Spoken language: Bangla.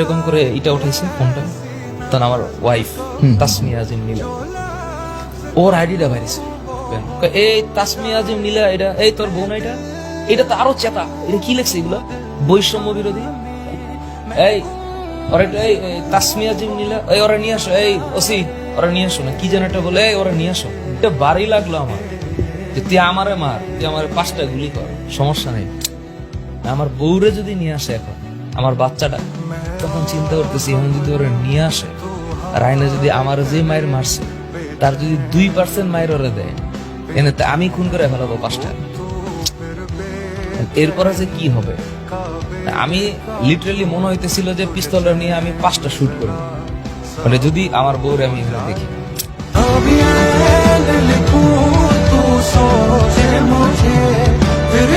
এরকম করে এটা উঠাইছে ফোনটা, তখন আমার ওয়াইফ তাসমিয়া আজিম নীলা ওর আইডিটা বাইরেছে। এই তাসমিয়া আজিম নীলা, এটা এই তোর বোন, এটা তো আরো চেতা, এটা কি লেখছে এগুলো বৈষম্য বিরোধী। এই ওরা এই তাসমিয়া আজিম নীলা, এই ওরা নিয়ে আসো, এই ওসি ওরা নিয়ে আসো না কি যেন একটা বলে, এই ওরা নিয়ে আসো। এটা বাড়ি লাগলো আমার যে তুই আমারে মার, তুই আমার 5টা গুলি কর, সমস্যা নেই। আমার বউরে যদি নিয়ে আসে এখন আমার বাচ্চাটা, তখন চিন্তা করতেছি এখন যদি ওরা নিয়ে আসে আর আইনে যদি আমার যে মায়ের মারছে তার যদি 2% মায়ের ওরা দেয়, এনে আমি খুন করে ফেলাবো 5টা। এরপরে যে কি হবে, আমি লিটারালি মনে হইতেছিল যে পিস্তলটা নিয়ে আমি 5টা শুট করবো, মানে যদি আমার বউরে আমি এখানে দেখি। लिखूं तू सोचे मुझे फिर